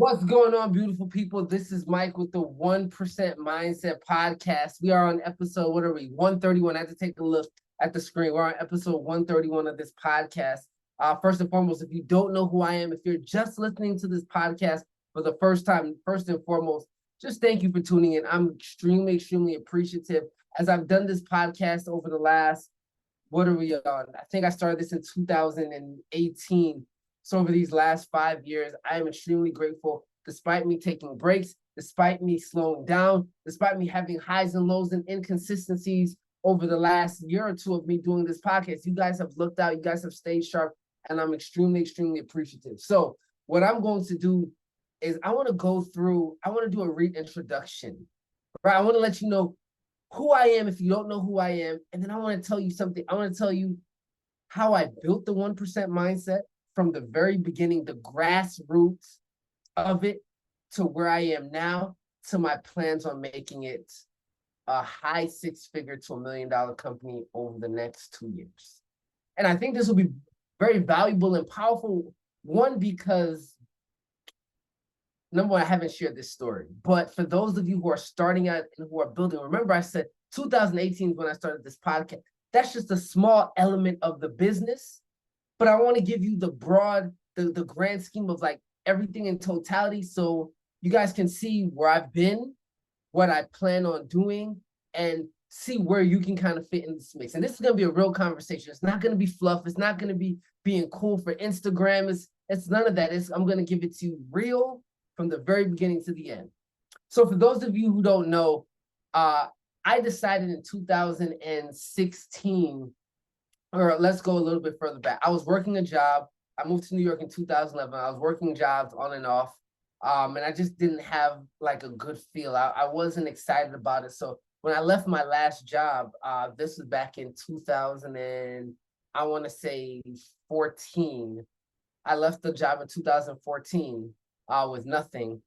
What's going on, beautiful people? This is Mike with the 1% Mindset Podcast. We are on episode, what are we, 131? I had to take a look at the screen. We're on episode 131 of this podcast. First and foremost, if you don't know who I am, if you're just listening to this podcast for the first time, first and foremost, just thank you for tuning in. I'm extremely, extremely appreciative as I've done this podcast over the last, what are we on? I think I started this in 2018. So over these last 5 years, I am extremely grateful, despite me taking breaks, despite me slowing down, despite me having highs and lows and inconsistencies over the last year or two of me doing this podcast. You guys have looked out, you guys have stayed sharp, and I'm extremely, extremely appreciative. So what I'm going to do is I want to do a reintroduction, right? I want to let you know who I am if you don't know who I am. And then I want to tell you something. I want to tell you how I built the 1% mindset from the very beginning, the grassroots of it to where I am now, to my plans on making it a high six-figure to $1 million company over the next 2 years. And I think this will be very valuable and powerful. One, because number one, I haven't shared this story, but for those of you who are starting out and who are building, remember I said 2018 is when I started this podcast. That's just a small element of the business. But I want to give you the broad, the grand scheme of like everything in totality, so you guys can see where I've been, what I plan on doing, and see where you can kind of fit in this mix. And this is going to be a real conversation. It's not going to be fluff. It's not going to be being cool for Instagram. It's none of that. I'm going to give it to you real from the very beginning to the end. So for those of you who don't know, I decided in 2016, or let's go a little bit further back. I was working a job. I moved to New York in 2011. I was working jobs on and off. And I just didn't have like a good feel. I wasn't excited about it. So when I left my last job, this was back in 2000 and I want to say 14. I left the job in 2014 with nothing.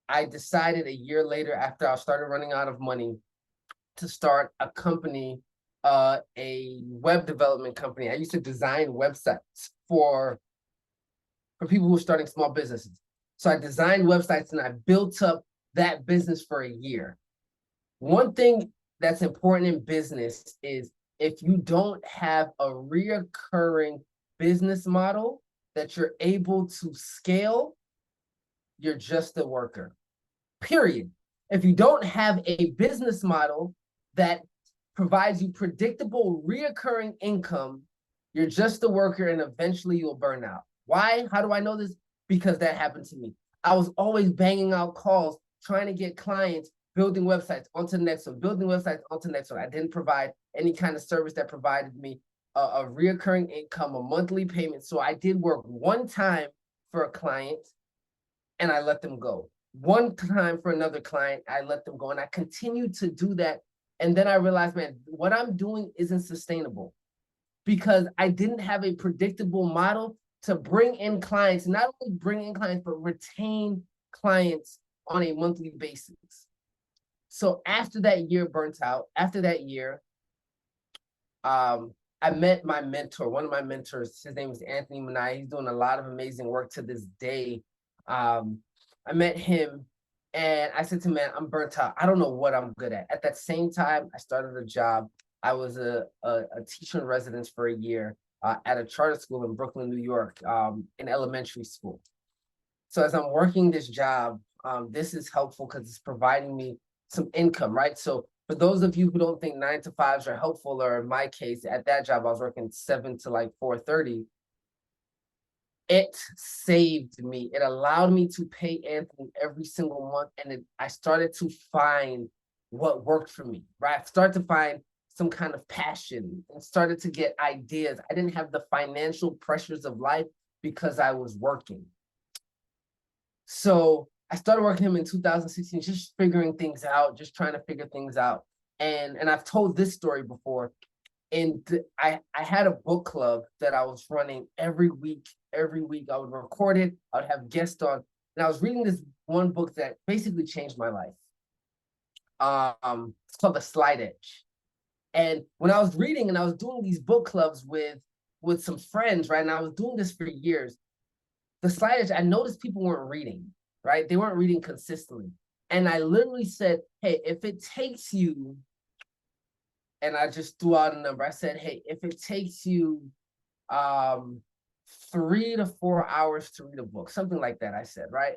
I decided a year later, after I started running out of money, to start a company, a web development company. I used to design websites for people who are starting small businesses. So I designed websites and I built up that business for a year. One thing that's important in business is if you don't have a reoccurring business model that you're able to scale, you're just a worker, period. If you don't have a business model that provides you predictable, reoccurring income, you're just a worker and eventually you'll burn out. Why? How do I know this? Because that happened to me. I was always banging out calls, trying to get clients, building websites onto the next one, building websites onto the next one. I didn't provide any kind of service that provided me a reoccurring income, a monthly payment. So I did work one time for a client and I let them go. One time for another client, I let them go. And I continued to do that. And then I realized, man, what I'm doing isn't sustainable because I didn't have a predictable model to bring in clients, not only bring in clients, but retain clients on a monthly basis. So after that year burnt out, after that year, I met my mentor, one of my mentors. His name is Anthony Manai. He's doing a lot of amazing work to this day. I met him and I said to him, man, I'm burnt out. I don't know what I'm good at. At that same time, I started a job. I was a teacher in residence for a year at a charter school in Brooklyn, New York, in elementary school. So as I'm working this job, this is helpful because it's providing me some income, right? So for those of you who don't think 9 to 5s are helpful, or in my case, at that job, I was working 7 to like 4:30. It saved me. It allowed me to pay Anthony every single month. And I started to find what worked for me, right? I started to find some kind of passion and started to get ideas. I didn't have the financial pressures of life because I was working. So I started working him in 2016, just figuring things out, just trying to figure things out. And I've told this story before. And I had a book club that I was running every week. Every week I would record it. I would have guests on. And I was reading this one book that basically changed my life. It's called The Slight Edge. And when I was reading and I was doing these book clubs with some friends, right? And I was doing this for years. The Slight Edge, I noticed people weren't reading. right? They weren't reading consistently. And I literally said, hey, if it takes you, and I just threw out a number. I said, hey, if it takes you 3 to 4 hours to read a book, something like that, I said, right?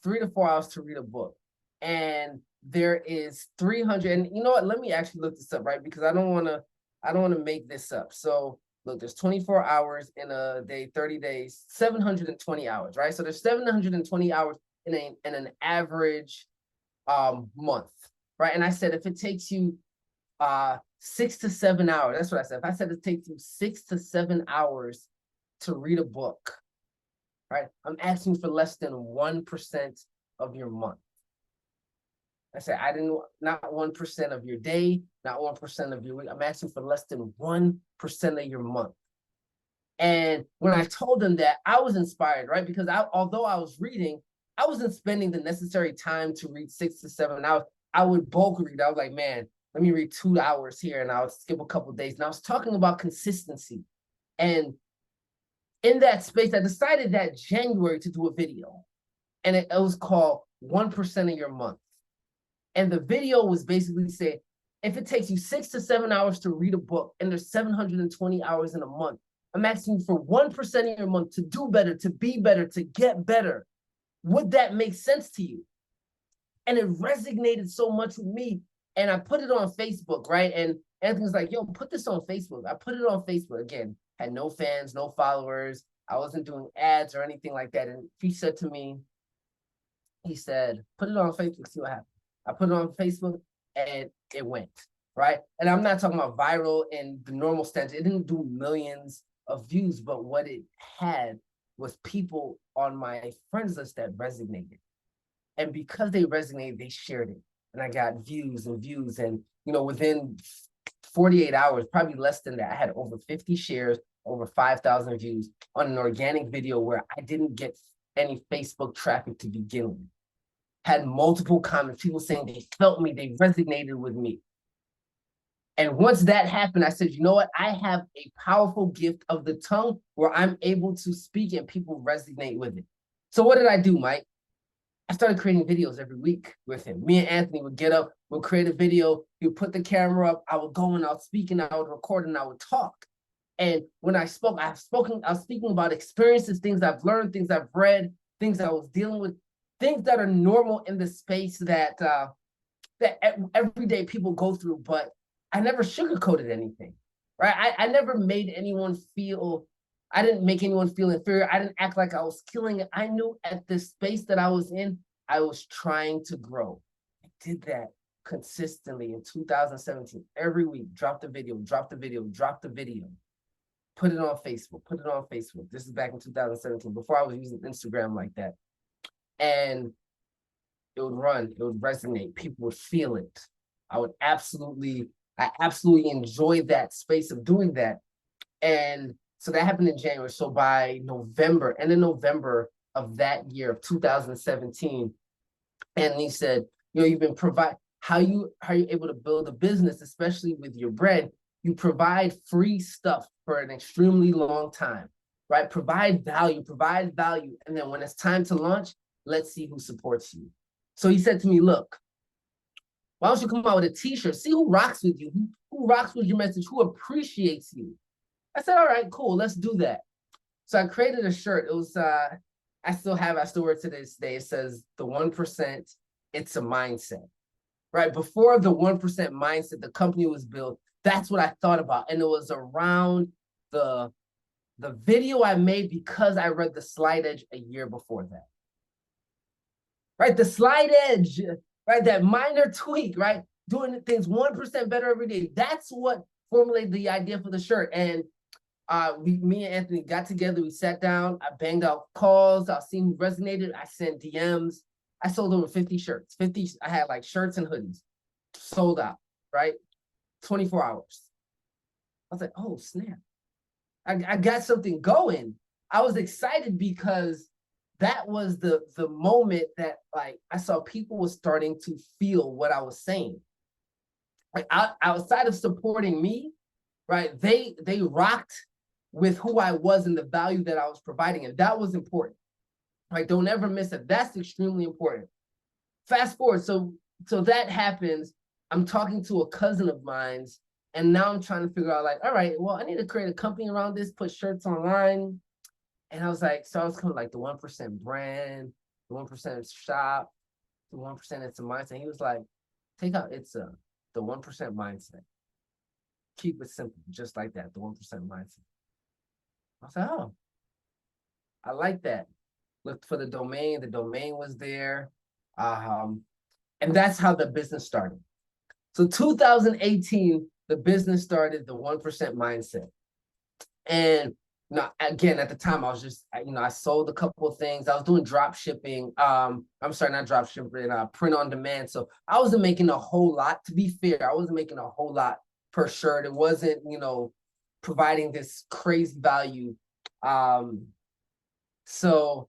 3 to 4 hours to read a book. And there is 300, and you know what? Let me actually look this up, right? Because I don't want to make this up. So look, there's 24 hours in a day, 30 days, 720 hours, right? So there's 720 hours in an average month, right? And I said, if it takes you 6 to 7 hours, that's what I said. If I said it takes you 6 to 7 hours to read a book, right? I'm asking for less than 1% of your month. I said, I didn't, not 1% of your day, not 1% of your week. I'm asking for less than 1% of your month. And when I told them that, I was inspired, right? Because although I was reading, I wasn't spending the necessary time to read 6 to 7 hours. I would bulk read. I was like, man, let me read 2 hours here, and I would skip a couple of days. And I was talking about consistency. And in that space, I decided that January to do a video. And it was called 1% of your month. And the video was basically saying, if it takes you 6 to 7 hours to read a book, and there's 720 hours in a month, I'm asking for 1% of your month to do better, to be better, to get better. Would that make sense to you? And it resonated so much with me. And I put it on Facebook, right? And Anthony's like, yo, put this on Facebook. I put it on Facebook. Again, had no fans, no followers. I wasn't doing ads or anything like that. And he said to me, he said, put it on Facebook, see what happens. I put it on Facebook and it went, right? And I'm not talking about viral in the normal sense. It didn't do millions of views, but what it had was people on my friends list that resonated. And because they resonated, they shared it. And I got views and views. And, you know, within 48 hours, probably less than that, I had over 50 shares, over 5,000 views on an organic video where I didn't get any Facebook traffic to begin with. Had multiple comments, people saying they felt me, they resonated with me. And once that happened, I said, you know what? I have a powerful gift of the tongue where I'm able to speak and people resonate with it. So what did I do, Mike? I started creating videos every week with him. Me and Anthony would get up, we'll create a video, he'd put the camera up, I would go and I would speak and I would record and I would talk. And when I spoke, I was speaking about experiences, things I've learned, things I've read, things I was dealing with, things that are normal in the space that everyday people go through, but I never sugarcoated anything, right? I never made anyone feel, I didn't make anyone feel inferior. I didn't act like I was killing it. I knew at the space that I was in, I was trying to grow. I did that consistently in 2017. Every week, drop the video, drop the video, drop the video. Put it on Facebook, put it on Facebook. This is back in 2017, before I was using Instagram like that. And it would run, it would resonate, people would feel it. I absolutely enjoyed that space of doing that. And so that happened in January. So by November, end of November of that year of 2017, Anthony said, you know, you've been how are you able to build a business, especially with your brand? You provide free stuff for an extremely long time, right? Provide value. And then when it's time to launch, let's see who supports you. So he said to me, look, why don't you come out with a t-shirt? See who rocks with you, who rocks with your message, who appreciates you. I said, all right, cool, let's do that. So I created a shirt. It was, I still wear it to this day. It says, the 1%, it's a mindset, right? Before the 1% mindset, the company was built, that's what I thought about. And it was around the video I made because I read The Slight Edge a year before that. Right, the slight edge, right? That minor tweak, right? Doing things 1% better every day. That's what formulated the idea for the shirt. And me and Anthony got together, we sat down, I banged out calls, I seen who resonated, I sent DMs. I sold over 50 shirts. I had like shirts and hoodies. Sold out, right? 24 hours. I was like, oh, snap. I got something going. I was excited because that was the moment that like I saw people were starting to feel what I was saying. Like outside of supporting me, right? They rocked with who I was and the value that I was providing, and that was important. right? Don't ever miss it. That's extremely important. Fast forward, so that happens. I'm talking to a cousin of mine's, and now I'm trying to figure out like, all right, well, I need to create a company around this, put shirts online. And I was like, so I was kind of like the 1% brand, the 1% shop, the 1% it's a mindset. He was like, take out the 1% mindset. Keep it simple, just like that, the 1% mindset. I was like, oh, I like that. Looked for the domain was there. Um, and that's how the business started. So 2018, the business started, the 1% mindset. And now, again, at the time, I was just, I sold a couple of things. I was doing drop shipping. I'm sorry, not drop shipping, print on demand. So I wasn't making a whole lot. To be fair, I wasn't making a whole lot per shirt. It wasn't, providing this crazy value. So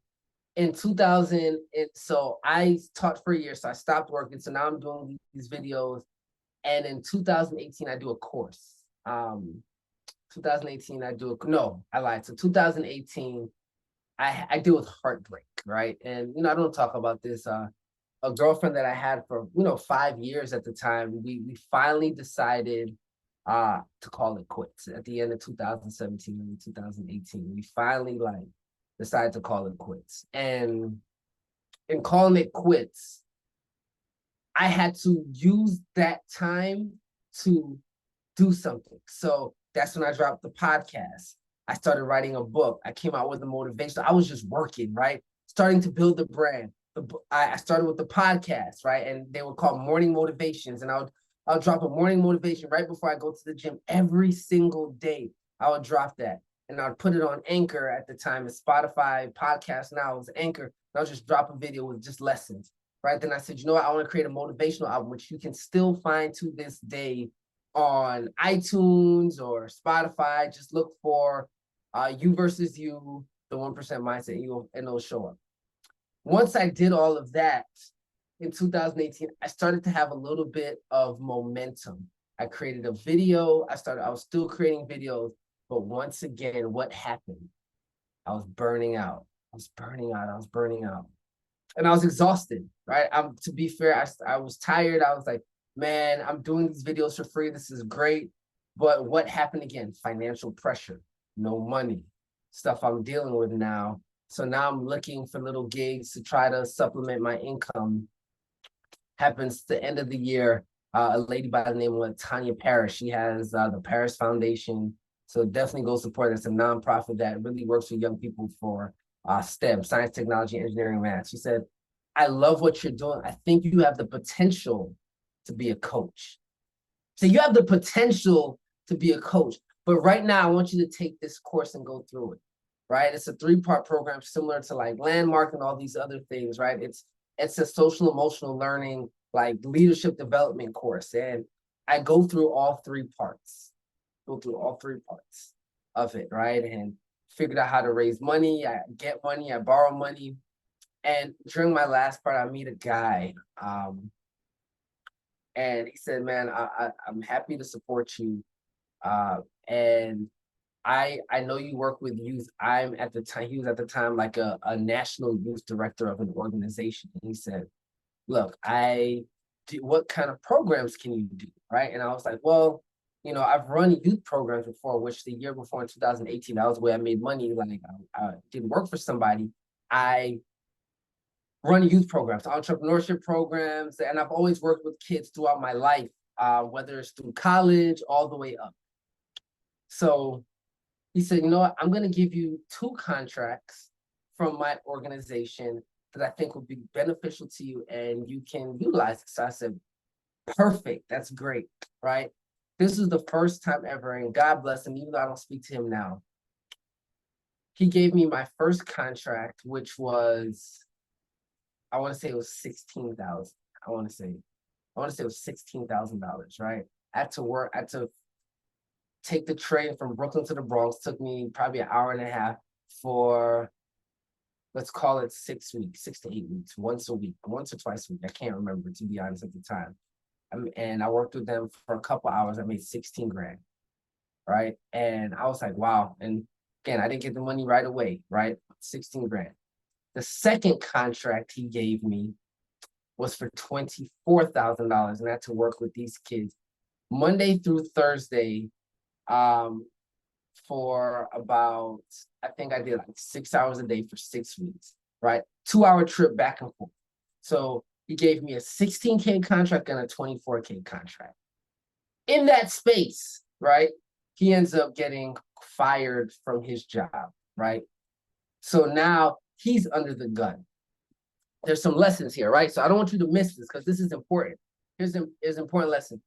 in 2000, so I taught for a year, so I stopped working. So now I'm doing these videos. And in 2018, I do a course. 2018, no, I lied. So 2018, I deal with heartbreak, right? And I don't talk about this. A girlfriend that I had for 5 years at the time, we finally decided to call it quits at the end of 2017 and 2018. We finally decided to call it quits. And in calling it quits, I had to use that time to do something. So that's when I dropped the podcast. I started writing a book. I came out with a motivation. I was just working, right? Starting to build the brand. I started with the podcast, right? And they were called morning motivations. And I'll drop a morning motivation right before I go to the gym every single day. I would drop that. And I'd put it on Anchor at the time. It's Spotify podcast now. It was Anchor. And I'll just drop a video with just lessons, right? Then I said, you know what? I want to create a motivational album, which you can still find to this day on iTunes or Spotify. Just look for You Versus You, the 1% mindset, and it'll show up. Once I did all of that in 2018, I started to have a little bit of momentum. I created a video. I was still creating videos, but once again, what happened? I was burning out. I was burning out. And I was exhausted, right? To be fair, I was tired. I was like, man, I'm doing these videos for free. This is great. But what happened again? Financial pressure, no money, stuff I'm dealing with now. So now I'm looking for little gigs to try to supplement my income. Happens the end of the year, a lady by the name of Tanya Parrish. She has the Paris Foundation. So definitely go support it. It's a nonprofit that really works with young people for STEM, science, technology, engineering, math. She said, I love what you're doing. I think you have the potential to be a coach. So you have the potential to be a coach. But right now, I want you to take this course and go through it, right? It's a 3-part program similar to Landmark and all these other things, right? It's a social emotional learning, leadership development course. And I go through all 3 parts, of it, right? And figured out how to raise money. I get money, I borrow money. And during my last part, I meet a guy, and he said, "Man, I'm happy to support you, and I know you work with youth. I'm at the time. He was at the time like a national youth director of an organization. And he said, "Look, what kind of programs can you do, right?" And I was like, "Well, I've run youth programs before, which the year before in 2018, that was where I made money. I didn't work for somebody. I run youth programs, entrepreneurship programs, and I've always worked with kids throughout my life, whether it's through college all the way up." So he said, "You know what? I'm going to give you 2 contracts from my organization that I think would be beneficial to you and you can utilize it." So I said, perfect. That's great, right? This is the first time ever, and God bless him, even though I don't speak to him now. He gave me my first contract, which was, I want to say it was 16,000. I want to say it was $16,000, right? I had to take the train from Brooklyn to the Bronx. Took me probably an hour and a half for, let's call it 6 weeks, 6 to 8 weeks, once a week, once or twice a week. I can't remember, to be honest, at the time. And I worked with them for a couple hours. I made 16 grand, right? And I was like, wow. And again, I didn't get the money right away, right? 16 grand. The second contract he gave me was for $24,000, and I had to work with these kids Monday through Thursday, for about, I think I did like 6 hours a day for 6 weeks, right? 2-hour trip back and forth. So he gave me a 16K contract and a 24K contract. In that space, right? He ends up getting fired from his job, right? So now he's under the gun. There's some lessons here, right? So I don't want you to miss this because this is important. Here's an important lesson.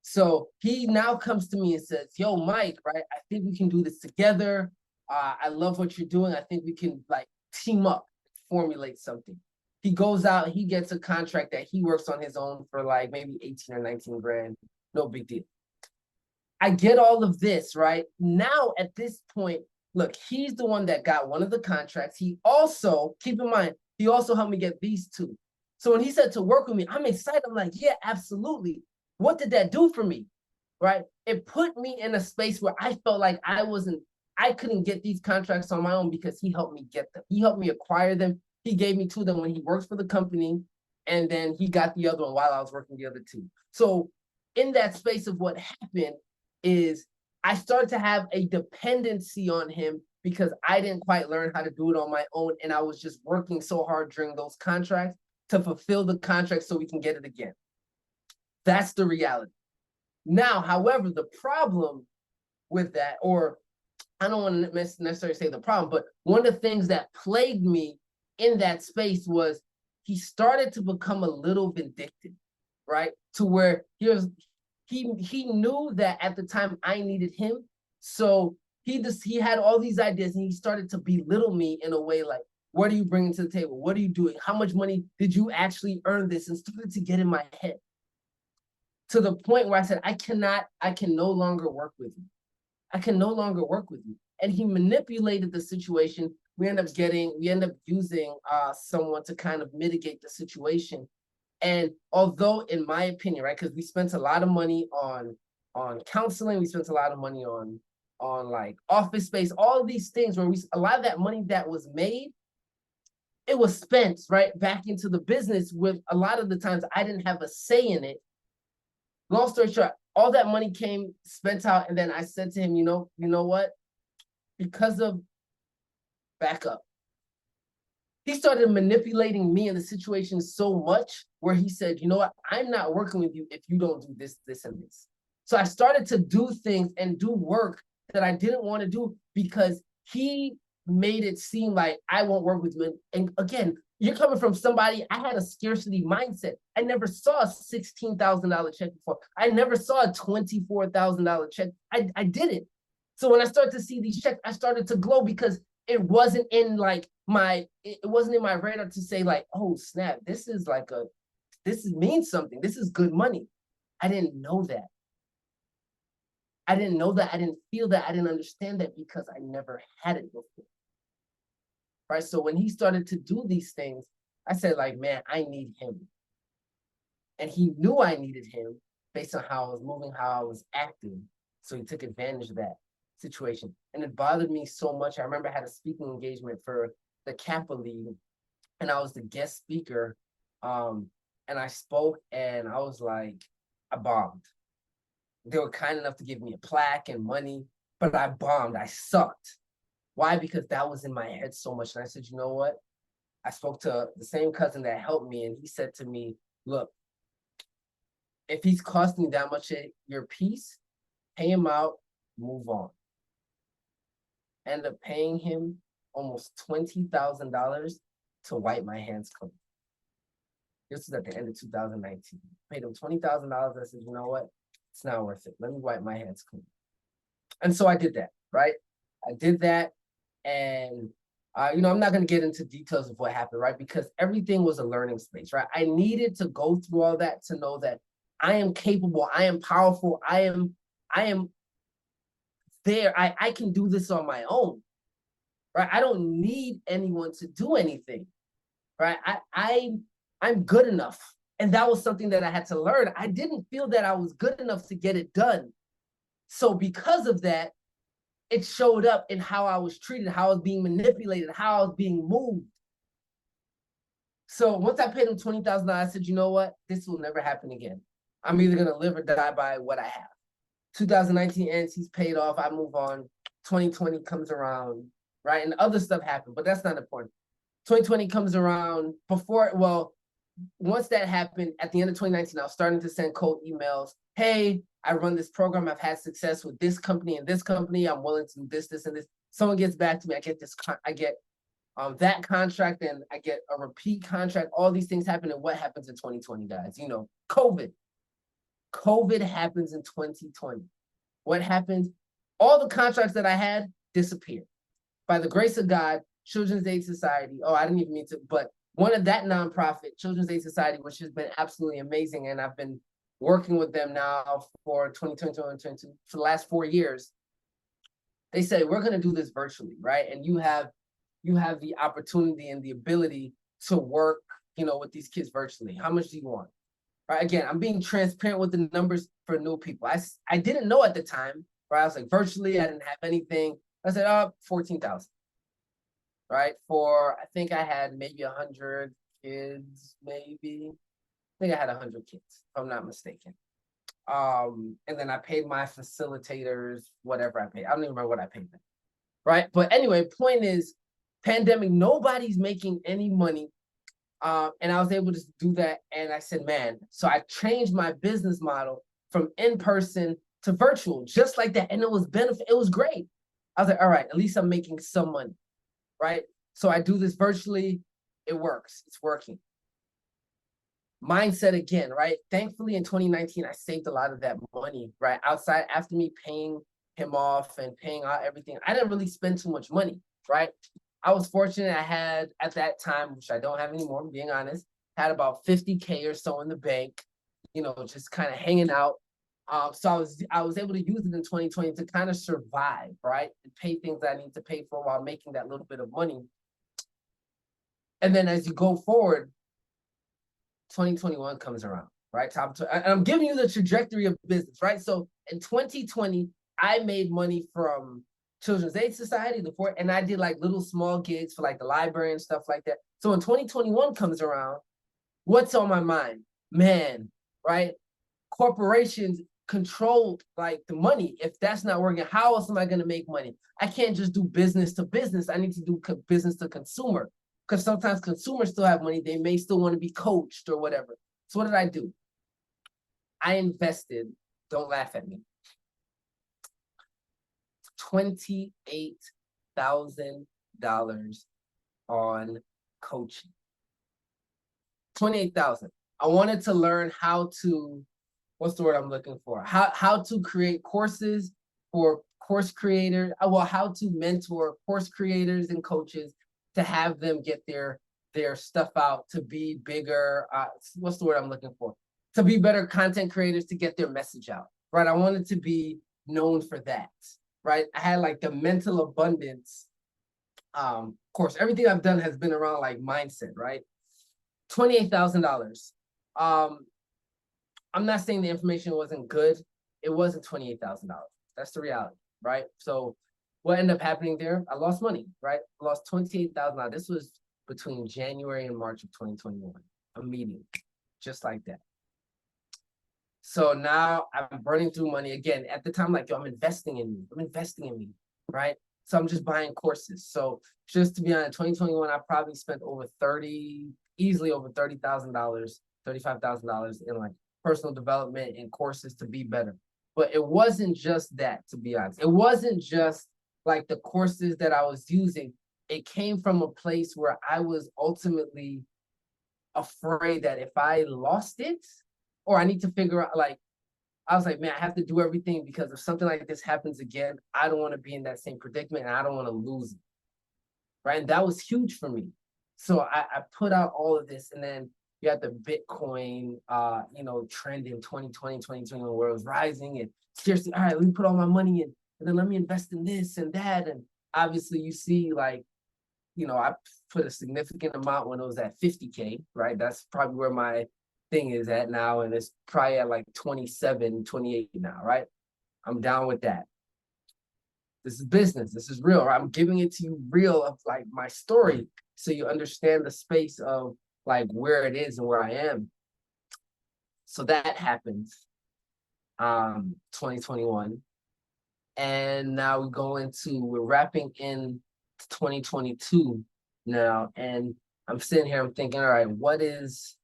So he now comes to me and says, yo, Mike, right? I think we can do this together. I love what you're doing. I think we can like team up, formulate something. He goes out, he gets a contract that he works on his own for like maybe 18 or 19 grand. No big deal. I get all of this, right? Now at this point, look, he's the one that got one of the contracts. He also, keep in mind, he also helped me get these two. So when he said to work with me, I'm excited. I'm like, yeah, absolutely. What did that do for me, right? It put me in a space where I felt like I couldn't get these contracts on my own because he helped me get them. He helped me acquire them. He gave me two of them when he works for the company, and then he got the other one while I was working the other two. So in that space of what happened is I started to have a dependency on him because I didn't quite learn how to do it on my own, and I was just working so hard during those contracts to fulfill the contract so we can get it again. That's the reality. Now, however, the problem with that, or I don't want to necessarily say the problem, but one of the things that plagued me in that space was he started to become a little vindictive, right? To where he knew that at the time I needed him. So he had all these ideas and he started to belittle me in a way like, what are you bringing to the table? What are you doing? How much money did you actually earn this? And started to get in my head to the point where I said, I can no longer work with you. I can no longer work with you. And he manipulated the situation. We end up using someone to kind of mitigate the situation. And although, in my opinion, right, because we spent a lot of money on counseling, we spent a lot of money on like office space, all of these things where a lot of that money that was made, it was spent right back into the business. With a lot of the times I didn't have a say in it. Long story short, all that money came spent out, and then I said to him, you know what? Because of backup, he started manipulating me in the situation so much where he said, you know what? I'm not working with you if you don't do this, this, and this. So I started to do things and do work that I didn't want to do because he made it seem like I won't work with you. And again, you're coming from somebody, I had a scarcity mindset. I never saw a $16,000 check before. I never saw a $24,000 check. I didn't. So when I started to see these checks, I started to glow because it wasn't in my radar to say like, oh snap, this means something. This is good money. I didn't know that. I didn't know that. I didn't feel that. I didn't understand that because I never had it before. Right. So when he started to do these things, I said, like, man, I need him. And he knew I needed him based on how I was moving, how I was acting. So he took advantage of that situation. And it bothered me so much. I remember I had a speaking engagement for the Kappa League, and I was the guest speaker. And I spoke, and I was like, I bombed. They were kind enough to give me a plaque and money, but I bombed. I sucked. Why? Because that was in my head so much. And I said, you know what? I spoke to the same cousin that helped me, and he said to me, look, if he's costing you that much of your piece, pay him out, move on. End up paying him almost $20,000 to wipe my hands clean. This was at the end of 2019. Paid him $20,000. I said, you know what? It's not worth it. Let me wipe my hands clean. And so I did that, right? I did that. And, I'm not going to get into details of what happened, right? Because everything was a learning space, right? I needed to go through all that to know that I am capable. I am powerful. I am there. I can do this on my own, right? I don't need anyone to do anything, right? I'm good enough. And that was something that I had to learn. I didn't feel that I was good enough to get it done. So because of that, it showed up in how I was treated, how I was being manipulated, how I was being moved. So once I paid him $20,000, I said, you know what? This will never happen again. I'm either gonna live or die by what I have. 2019 ends, he's paid off, I move on. 2020 comes around, right? And other stuff happened, but that's not important. 2020 comes around once that happened, at the end of 2019, I was starting to send cold emails. Hey, I run this program. I've had success with this company and this company. I'm willing to do this, this, and this. Someone gets back to me. I get that contract, and I get a repeat contract. All these things happen. And what happens in 2020, guys? You know, COVID. COVID happens in 2020. What happens? All the contracts that I had disappeared. By the grace of God, Children's Aid Society. Oh, I didn't even mean to, but one of that nonprofit, Children's Aid Society, which has been absolutely amazing, and I've been working with them now for 2020, 2022, for the last 4 years. They say, we're going to do this virtually, right? And you have the opportunity and the ability to work, with these kids virtually. How much do you want? Right? Again, I'm being transparent with the numbers for new people. I didn't know at the time, right? I was like, virtually, I didn't have anything. I said, 14,000. Right? I think I had maybe 100 kids, maybe. I think I had 100 kids, if I'm not mistaken. And then I paid my facilitators, whatever I paid. I don't even remember what I paid them. Right? But anyway, point is, pandemic, nobody's making any money. And I was able to do that. And I said, man, so I changed my business model from in-person to virtual, just like that. And it was it was great. I was like, all right, at least I'm making some money. Right? So I do this virtually. It works. It's working. Mindset again, right? Thankfully, in 2019, I saved a lot of that money, right? Outside, after me paying him off and paying out everything, I didn't really spend too much money, right? I was fortunate. I had, at that time, which I don't have anymore, I'm being honest, had about 50K or so in the bank, just kind of hanging out. So I was able to use it in 2020 to kind of survive, right? And pay things that I need to pay for while making that little bit of money. And then as you go forward, 2021 comes around, right? And I'm giving you the trajectory of business, right? So in 2020, I made money from Children's Aid Society, and I did like little small gigs for like the library and stuff like that. So when 2021 comes around, what's on my mind? Man, right? Corporations control like the money. If that's not working, how else am I going to make money? I can't just do business to business. I need to do business to consumer, because sometimes consumers still have money. They may still want to be coached or whatever. So what did I do? I invested, don't laugh at me, $28,000 on coaching. 28,000. I wanted to learn how to, what's the word I'm looking for? How to create courses for course creators. Well, how to mentor course creators and coaches to have them get their stuff out, to be bigger. What's the word I'm looking for? To be better content creators, to get their message out, right? I wanted to be known for that, right? I had like the mental abundance. Of course, everything I've done has been around like mindset, right? $28,000. I'm not saying the information wasn't good. It wasn't $28,000. That's the reality, right? So what ended up happening there? I lost money, right? I lost $28,000. This was between January and March of 2021, immediately, just like that. So now I'm burning through money again. At the time, like, yo, I'm investing in me. I'm investing in me, right? So I'm just buying courses. So just to be honest, 2021, I probably spent easily over $30,000, $35,000 in like personal development and courses to be better. But it wasn't just that, to be honest. It wasn't just like the courses that I was using. It came from a place where I was ultimately afraid that if I lost it, or I need to figure out, like, I was like, man, I have to do everything, because if something like this happens again, I don't want to be in that same predicament, and I don't want to lose it, right? And that was huge for me. So I put out all of this, and then you had the Bitcoin, trend in 2020, 2021, where it was rising, and seriously, all right, let me put all my money in, and then let me invest in this and that. And obviously you see, like, I put a significant amount when it was at 50K, right? That's probably where my thing is at now. And it's probably at like 27, 28 now, right? I'm down with that. This is business. This is real, right? I'm giving it to you real, of like my story, so you understand the space of like where it is and where I am. So that happens 2021. And now we're wrapping in 2022 now. And I'm sitting here, I'm thinking, all right, what is,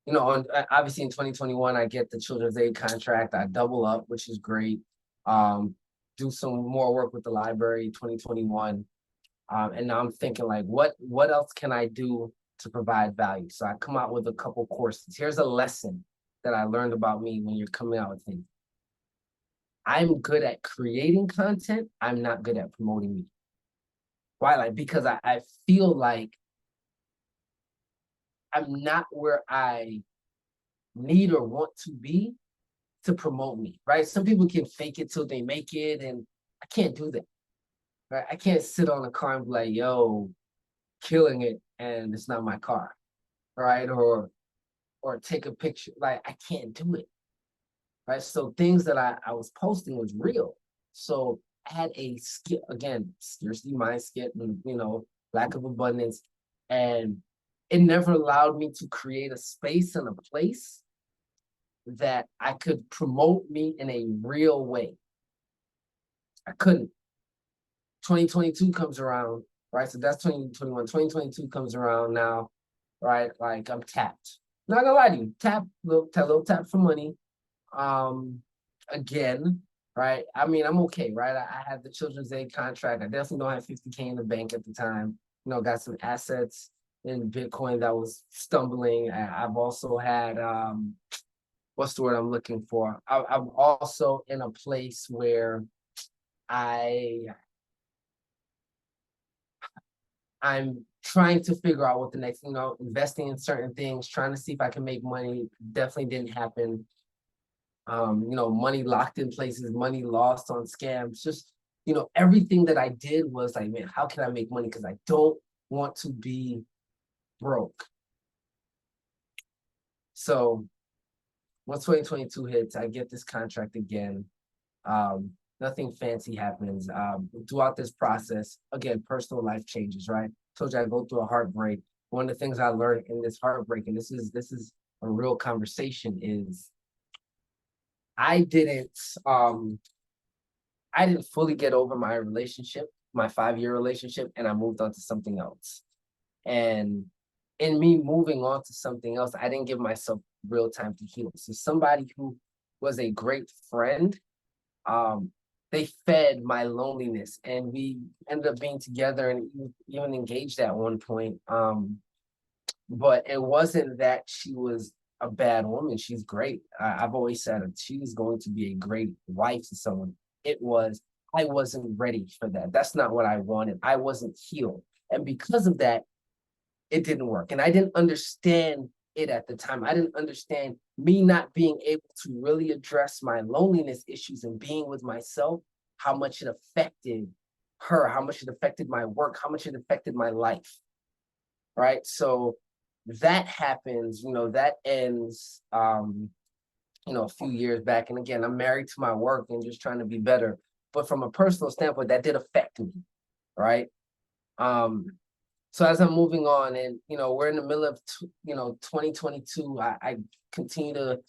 obviously in 2021, I get the Children's Aid contract. I double up, which is great. Do some more work with the library 2021. And now I'm thinking like, what else can I do to provide value? So I come out with a couple courses. Here's a lesson that I learned about me when you're coming out with things. I'm good at creating content. I'm not good at promoting me. Why? Like, because I feel like I'm not where I need or want to be to promote me, right? Some people can fake it till they make it, and I can't do that, right? I can't sit on a car and be like, yo, killing it, and it's not my car, right? Or take a picture. Like, I can't do it, right? So things that I was posting was real. So I had a skit, again, scarcity mindset and, lack of abundance. And it never allowed me to create a space and a place that I could promote me in a real way. I couldn't. 2022 comes around, right? So that's 2021. 2022 comes around now, right? Like I'm tapped. Not gonna lie to you, little tap for money. Again, right? I mean, I'm okay, right? I had the Children's Aid contract. I definitely don't have 50K in the bank at the time. Got some assets in Bitcoin that was stumbling. I've also had what's the word I'm looking for? I'm also in a place where I'm trying to figure out what the next, investing in certain things, trying to see if I can make money. Definitely didn't happen. Money locked in places, money lost on scams. Just, everything that I did was like, man, how can I make money? Because I don't want to be broke. So once 2022 hits, I get this contract again. Nothing fancy happens. Throughout this process, again, personal life changes, right? Told you I go through a heartbreak. One of the things I learned in this heartbreak, and this is a real conversation, is I didn't fully get over my relationship, my 5-year relationship, and I moved on to something else. And in me moving on to something else, I didn't give myself real time to heal. So somebody who was a great friend, they fed my loneliness, and we ended up being together and even engaged at one point. But it wasn't that she was a bad woman. She's great. I've always said she's going to be a great wife to someone. It was, I wasn't ready for that. That's not what I wanted. I wasn't healed. And because of that, it didn't work. And I didn't understand it at the time. I didn't understand me not being able to really address my loneliness issues and being with myself, how much it affected her, how much it affected my work, how much it affected my life. Right. So that happens, that ends, a few years back. And again, I'm married to my work and just trying to be better. But from a personal standpoint, that did affect me. Right. So as I'm moving on and, we're in the middle of, 2022, I continue to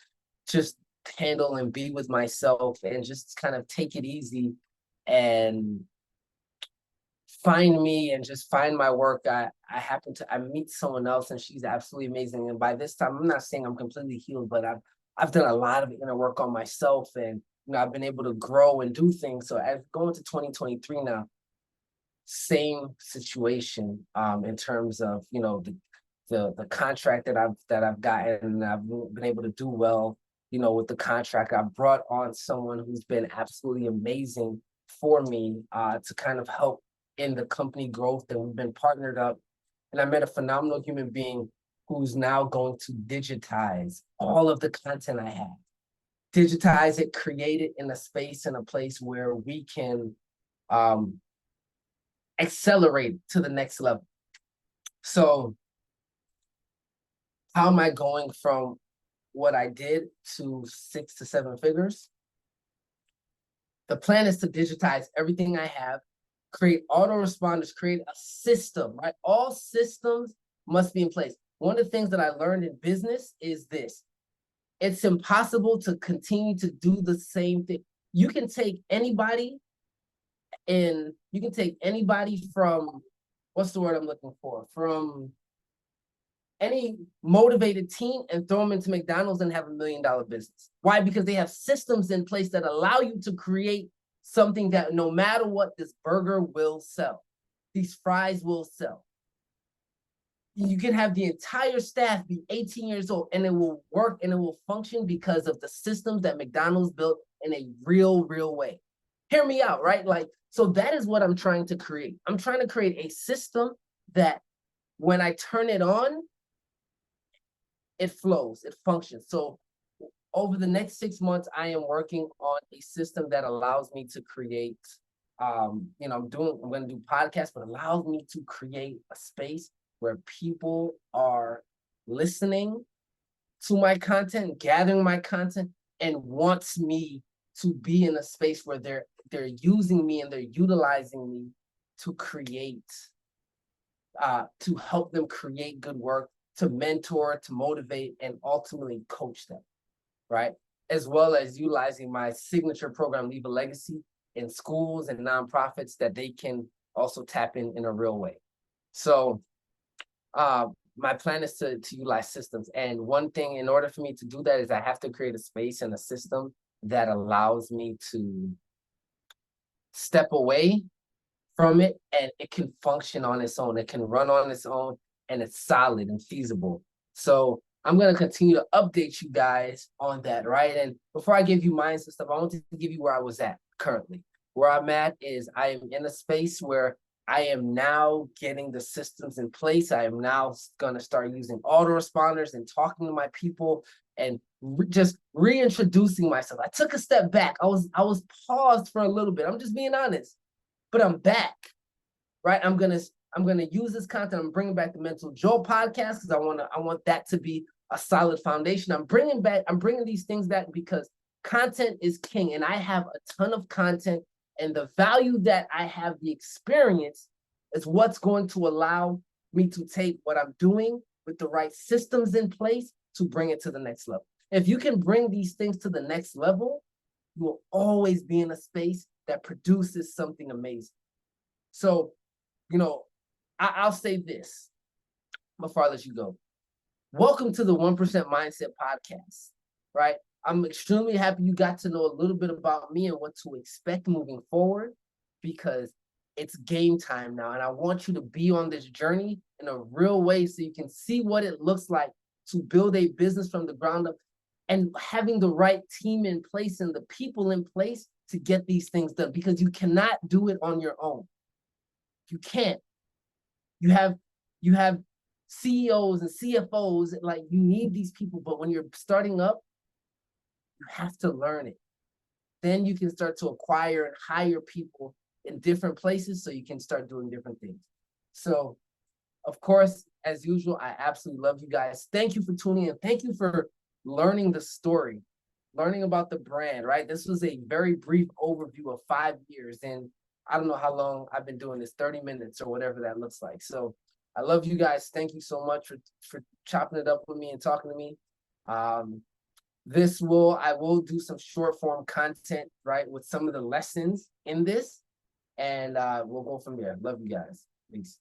just handle and be with myself and just kind of take it easy and find me and just find my work. I meet someone else and she's absolutely amazing. And by this time, I'm not saying I'm completely healed, but I've done a lot of inner work on myself and, I've been able to grow and do things. So as going to 2023 now, same situation in terms of, the contract that I've gotten, and I've been able to do well, with the contract. I brought on someone who's been absolutely amazing for me to kind of help in the company growth, and we've been partnered up. And I met a phenomenal human being who's now going to digitize all of the content I have, digitize it, create it in a space and a place where we can accelerate to the next level. So how am I going from what I did to 6 to 7 figures? The plan is to digitize everything I have, create autoresponders, create a system, right? All systems must be in place. one of the things that I learned in business is this. It's impossible to continue to do the same thing. You can take anybody from, what's the word I'm looking for? From any motivated teen and throw them into McDonald's and have $1 million business. Why? Because they have systems in place that allow you to create something that no matter what, this burger will sell. These fries will sell. You can have the entire staff be 18 years old and it will work and it will function because of the systems that McDonald's built in a real way. Hear me out, right? Like, so that is what I'm trying to create. I'm trying to create a system that when I turn it on, it flows, it functions. So over the next 6 months, I am working on a system that allows me to create, I'm going to do podcasts, but allows me to create a space where people are listening to my content, gathering my content, and wants me to be in a space where they're using me and they're utilizing me to create, to help them create good work, to mentor, to motivate, and ultimately coach them, right? As well as utilizing my signature program, Leave a Legacy, in schools and nonprofits that they can also tap in a real way. So my plan is to utilize systems. And one thing, in order for me to do that, is I have to create a space and a system that allows me to step away from it and it can function on its own. It can run on its own and it's solid and feasible. So I'm going to continue to update you guys on that, right? And before I give you mine and stuff, I want to give you where I was at currently. Where I'm at is I am in a space where I am now getting the systems in place. I am now going to start using autoresponders and talking to my people and just reintroducing myself. I took a step back. I was paused for a little bit. I'm just being honest, but I'm back, right? I'm gonna use this content. I'm bringing back the Mental Jolt podcast because I want that to be a solid foundation. I'm bringing these things back because content is king, and I have a ton of content. And the value that I have, the experience, is what's going to allow me to take what I'm doing with the right systems in place to bring it to the next level. If you can bring these things to the next level, you will always be in a space that produces something amazing. So, I'll say this before I let you go. Welcome to the 1% Mindset Podcast, right? I'm extremely happy you got to know a little bit about me and what to expect moving forward, because it's game time now. And I want you to be on this journey in a real way so you can see what it looks like to build a business from the ground up and having the right team in place and the people in place to get these things done, because you cannot do it on your own. You can't. You have CEOs and CFOs, like you need these people, but when you're starting up, you have to learn it. Then you can start to acquire and hire people in different places so you can start doing different things. So, of course, as usual, I absolutely love you guys. Thank you for tuning in. Thank you for learning the story, learning about the brand, right? This was a very brief overview of 5 years. And I don't know how long I've been doing this, 30 minutes or whatever that looks like. So I love you guys. Thank you so much for chopping it up with me and talking to me. I will do some short form content, right, with some of the lessons in this, and we'll go from there. Love you guys. Peace.